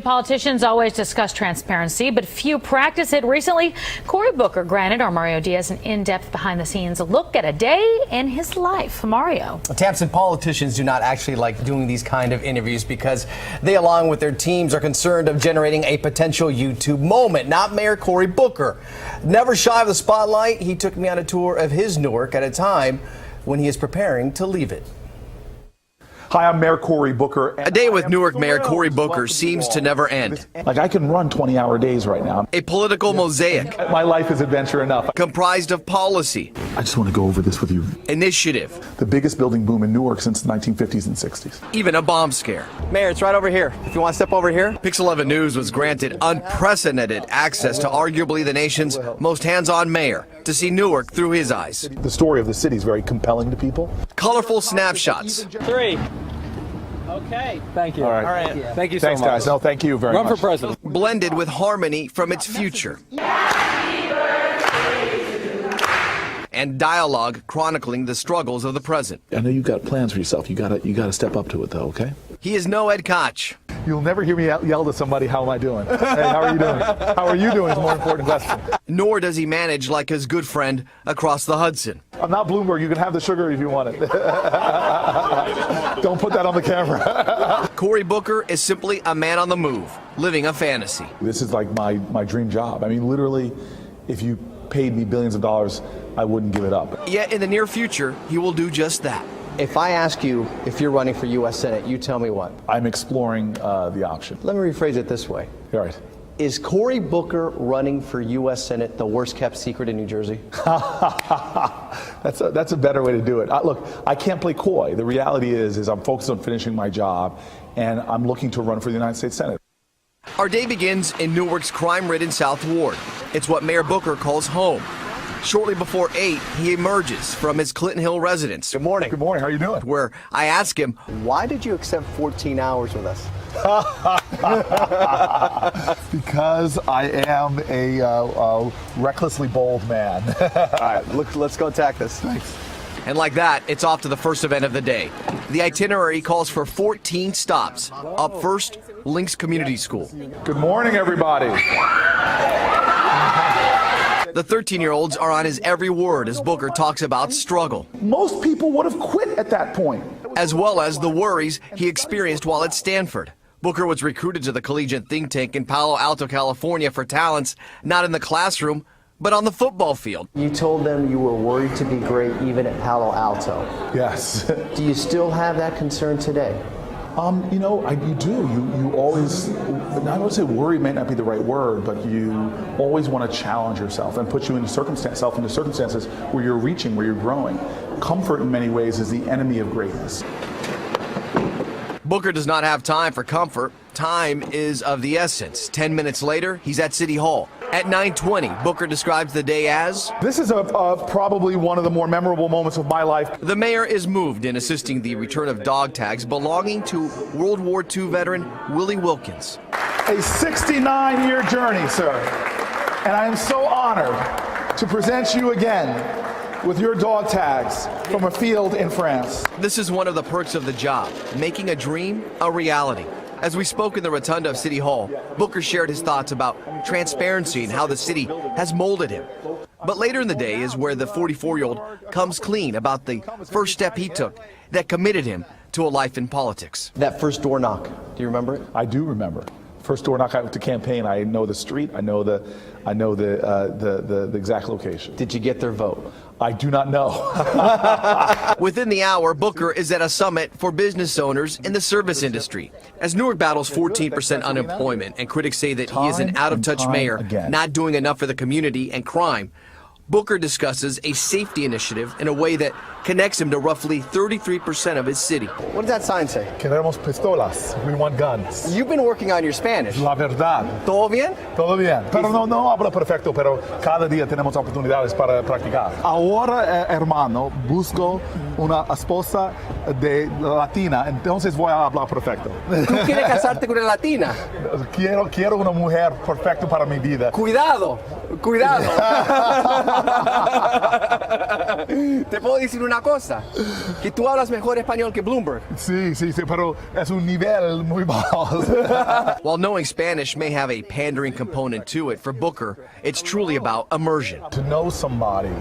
Politicians always discuss transparency, but few practice it. Recently, Cory Booker granted our Mario Diaz an in-depth behind-the-scenes look at a day in his life. Mario. Tamsin, politicians do not actually like doing these kind of interviews because they, along with their teams, are concerned of generating a potential YouTube moment. Not Mayor Cory Booker. Never shy of the spotlight, he took me on a tour of his Newark at a time when he is preparing to leave it. Hi, I'm Mayor Cory Booker. A day with Newark Mayor Cory Booker seems to never end. Like, I can run 20-hour days right now. A political mosaic. My life is adventure enough. Comprised of policy. I just want to go over this with you. Initiative. The biggest building boom in Newark since the 1950s and 60s. Even a bomb scare. Mayor, it's right over here. If you want to step over here. Pix 11 News was granted unprecedented access to arguably the nation's most hands-on mayor to see Newark through his eyes. The story of the city is very compelling to people. Colorful snapshots. 3. Okay. Thank you. All right. Thank you so much. Thanks, guys. No, thank you very much. Run for president. Blended with harmony from its future. And dialogue chronicling the struggles of the present. I know you've got plans for yourself. You gotta step up to it, though, okay? He is no Ed Koch. You'll never hear me yell to somebody, how am I doing? Hey, how are you doing? How are you doing is a more important question. Nor does he manage like his good friend across the Hudson. I'm not Bloomberg. You can have the sugar if you want it. Don't put that on the camera. Cory Booker is simply a man on the move, living a fantasy. This is like my dream job. I mean, literally, if you paid me billions of dollars, I wouldn't give it up. Yet in the near future, he will do just that. If I ask you if you're running for U.S. Senate, you tell me what? I'm exploring the option. Let me rephrase it this way. All right. Is Cory Booker running for U.S. Senate the worst kept secret in New Jersey? That's a better way to do it. Look, I can't play coy. The reality is I'm focused on finishing my job, and I'm looking to run for the United States Senate. Our day begins in Newark's crime-ridden South Ward. It's what Mayor Booker calls home. Shortly before 8, he emerges from his Clinton Hill residence. Good morning. Good morning. How are you doing? Where I ask him, why did you accept 14 hours with us? Because I am a recklessly bold man. All right, let's go attack this. Thanks. and like that, it's off to the first event of the day. The itinerary calls for 14 stops. Up first, Links Community School. Good morning, everybody. The 13-year-olds are on his every word as Booker talks about struggle. Most people would have quit at that point. As well as the worries he experienced while at Stanford. Booker was recruited to the collegiate think tank in Palo Alto, California for talents not in the classroom, but on the football field. You told them you were worried to be great even at Palo Alto. Yes. Do you still have that concern today? You know, you do. You always, I would say worry may not be the right word, but you always want to challenge yourself and put you into circumstances where you're reaching, where you're growing. Comfort in many ways is the enemy of greatness. Booker does not have time for comfort. Time is of the essence. 10 minutes later, he's at City Hall. At 9:20, Booker describes the day as... This is probably one of the more memorable moments of my life. The mayor is moved in assisting the return of dog tags belonging to World War II veteran Willie Wilkins. A 69-year journey, sir. And I am so honored to present you again with your dog tags from a field in France. This is one of the perks of the job, making a dream a reality. As we spoke in the rotunda of City Hall, Booker shared his thoughts about transparency and how the city has molded him. But later in the day is where the 44-year-old comes clean about the first step he took that committed him to a life in politics. That first door knock, do you remember it? I do remember. First door knock, I went to campaign. I know the street. I know the exact location. Did you get their vote? I do not know. Within the hour, Booker is at a summit for business owners in the service industry. As Newark battles 14% unemployment and critics say that he is an out-of-touch mayor, not doing enough for the community and crime, Booker discusses a safety initiative in a way that connects him to roughly 33% of his city. What does that sign say? Queremos pistolas. We want guns. You've been working on your Spanish. La verdad. ¿Todo bien? Todo bien. Pero no hablo perfecto, pero cada día tenemos oportunidades para practicar. Ahora, hermano, busco una esposa de latina, entonces voy a hablar perfecto. ¿Tú quieres casarte con una latina? Quiero una mujer perfecta para mi vida. Cuidado, cuidado. Te puedo decir una cosa, que tú hablas mejor español que Bloomberg. Sí, pero es un nivel muy bajo. While knowing Spanish may have a pandering component to it, for Booker, it's truly about immersion. To know somebody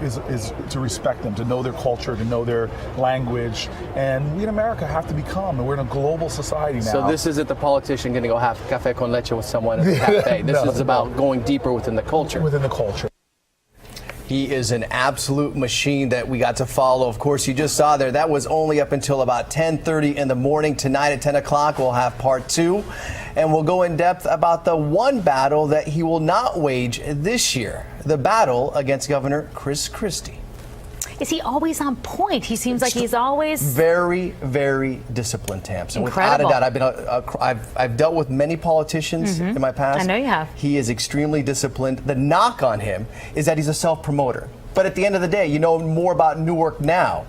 is to respect them, to know their culture, to know their language. And we in America have to become, and we're in a global society now. So this isn't the politician going to go have café con leche with someone at the cafe. This is about going deeper within the culture. Within the culture. He is an absolute machine that we got to follow. Of course, you just saw there, that was only up until about 10:30 in the morning. Tonight at 10 o'clock, we'll have part 2, and we'll go in depth about the one battle that he will not wage this year, the battle against Governor Chris Christie. Is he always on point? He seems like he's always very, very disciplined, Tamsin. Incredible. Without a doubt, I've dealt with many politicians in my past. I know you have. He is extremely disciplined. The knock on him is that he's a self-promoter. But at the end of the day, you know more about Newark now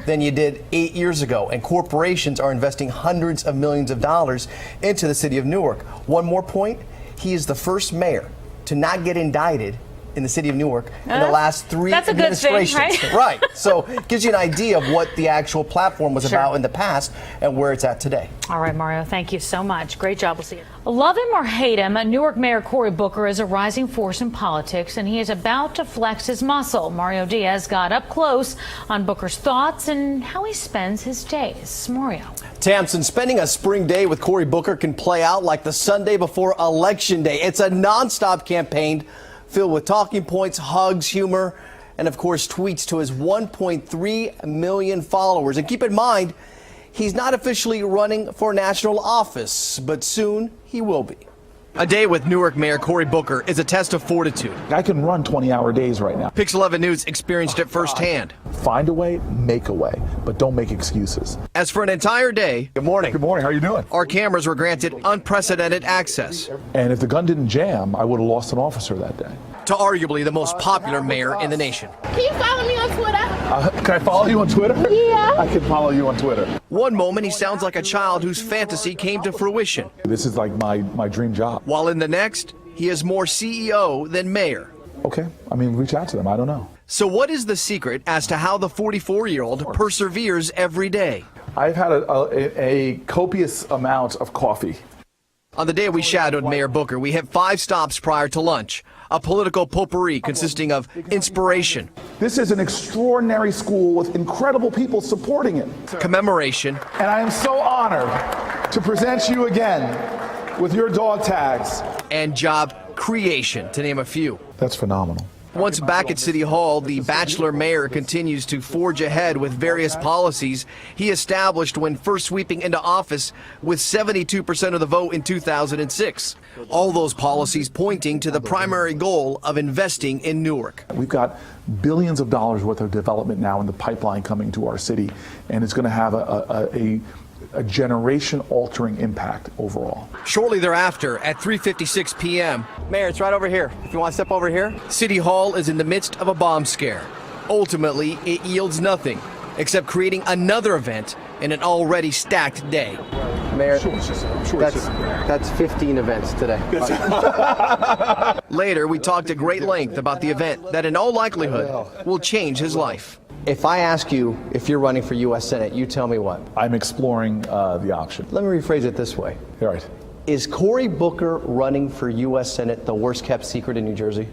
than you did 8 years ago. And corporations are investing hundreds of millions of dollars into the city of Newark. One more point, he is the first mayor to not get indicted in the city of Newark in the last 3 administrations. That's a good thing, right? So it gives you an idea of what the actual platform was about in the past and where it's at today. All right, Mario, thank you so much. Great job. We'll see you. Love him or hate him, Newark Mayor Cory Booker is a rising force in politics, and he is about to flex his muscle. Mario Diaz got up close on Booker's thoughts and how he spends his days. Mario. Tamsin, spending a spring day with Cory Booker can play out like the Sunday before Election Day. It's a nonstop campaign filled with talking points, hugs, humor, and of course tweets to his 1.3 million followers. And keep in mind, he's not officially running for national office, but soon he will be. A day with Newark Mayor Cory Booker is a test of fortitude. I can run 20-hour days right now. Pix 11 News experienced it firsthand. Find a way, make a way, but don't make excuses. As for an entire day, Good morning. Good morning, how are you doing? our cameras were granted unprecedented access And if the gun didn't jam, I would have lost an officer that day. to arguably the most popular mayor in the nation. Can you follow me on Twitter? Can I follow you on Twitter? Yeah. I can follow you on Twitter. One moment he sounds like a child whose fantasy came to fruition, This is like my dream job. while in the next, he is more CEO than mayor. Okay, I mean, reach out to them. I don't know. So what is the secret as to how the 44-year-old perseveres every day? I've had a copious amount of coffee. On the day we shadowed Mayor Booker, we hit 5 stops prior to lunch. A political potpourri consisting of inspiration, This is an extraordinary school with incredible people supporting it. commemoration, And I am so honored to present you again with your dog tags. and job creation, to name a few. That's phenomenal. Once back at City Hall, the bachelor mayor continues to forge ahead with various policies he established when first sweeping into office with 72% of the vote in 2006. All those policies pointing to the primary goal of investing in Newark. We've got billions of dollars worth of development now in the pipeline coming to our city, and it's going to have a generation-altering impact overall. Shortly thereafter, at 3:56 p.m., Mayor, it's right over here. If you want to step over here. City Hall is in the midst of a bomb scare. Ultimately, it yields nothing except creating another event in an already stacked day. Mayor, That's that's 15 events today. Later, we talked at great length about the event that in all likelihood will change his life. If I ask you if you're running for U.S. Senate, you tell me what? I'm exploring the option. Let me rephrase it this way. All right. Is Cory Booker running for U.S. Senate the worst kept secret in New Jersey?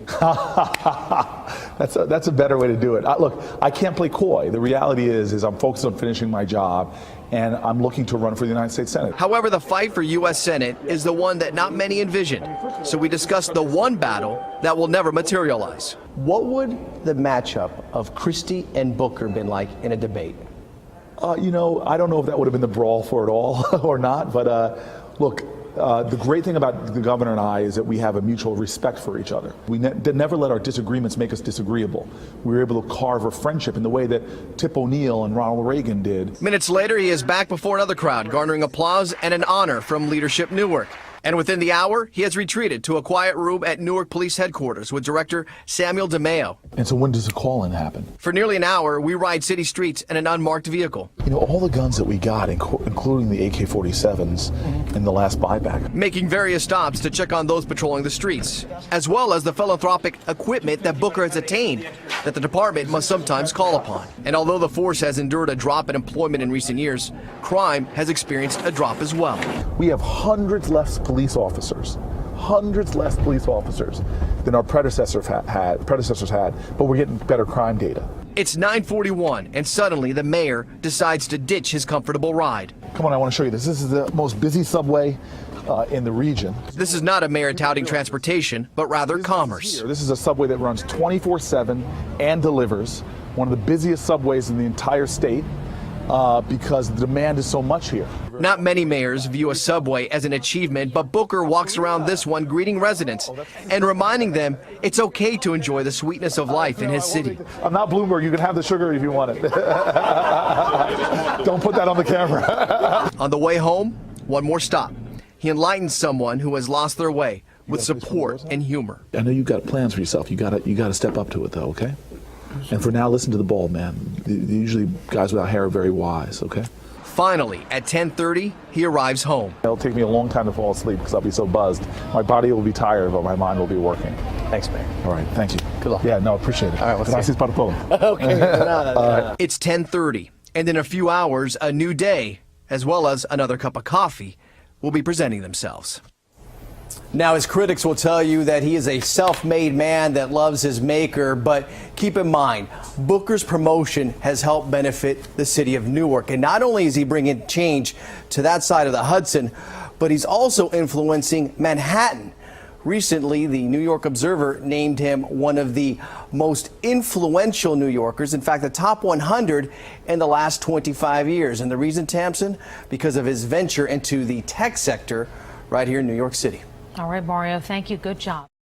That's a better way to do it. Look, I can't play coy. The reality is I'm focused on finishing my job, and I'm looking to run for the United States Senate. However, the fight for U.S. Senate is the one that not many envisioned. So we discussed the one battle that will never materialize. What would the matchup of Christie and Booker been like in a debate? You know, I don't know if that would have been the brawl for it all or not, but look, the great thing about the governor and I is that we have a mutual respect for each other. We never let our disagreements make us disagreeable. We were able to carve a friendship in the way that Tip O'Neill and Ronald Reagan did. Minutes later, he is back before another crowd, garnering applause and an honor from Leadership Newark. And within the hour, he has retreated to a quiet room at Newark Police Headquarters with Director Samuel DeMeo. And so when does the call-in happen? For nearly an hour, we ride city streets in an unmarked vehicle. You know, all the guns that we got, including the AK-47s in the last buyback. Making various stops to check on those patrolling the streets, as well as the philanthropic equipment that Booker has attained that the department must sometimes call upon. And although the force has endured a drop in employment in recent years, crime has experienced a drop as well. We have hundreds less police officers than our predecessors had, but we're getting better crime data. It's 9:41, and suddenly the mayor decides to ditch his comfortable ride. Come on, I want to show you this. This is the most busy subway in the region. This is not a mayor touting transportation, but rather commerce. This is a subway that runs 24/7 and delivers. One of the busiest subways in the entire state because the demand is so much here. Not many mayors view a subway as an achievement, but Booker walks around this one greeting residents and reminding them it's okay to enjoy the sweetness of life in his city. I'm not Bloomberg. You can have the sugar if you want it. Don't put that on the camera. On the way home, one more stop. He enlightens someone who has lost their way with support and humor. I know you've got plans for yourself. You got to step up to it, though, okay? And for now, listen to the ball, man. Usually guys without hair are very wise, okay? Finally, at 10:30, he arrives home. It'll take me a long time to fall asleep because I'll be so buzzed. My body will be tired, but my mind will be working. Thanks, Mayor. All right, thank you. Good luck. Yeah, no, appreciate it. All right, Gracias para todo. Okay. It's 10:30, and in a few hours, a new day, as well as another cup of coffee, will be presenting themselves. Now, his critics will tell you that he is a self-made man that loves his maker, but keep in mind, Booker's promotion has helped benefit the city of Newark. And not only is he bringing change to that side of the Hudson, but he's also influencing Manhattan. Recently, the New York Observer named him one of the most influential New Yorkers, in fact, the top 100 in the last 25 years. And the reason, Tamsin? Because of his venture into the tech sector right here in New York City. All right, Mario, thank you. Good job.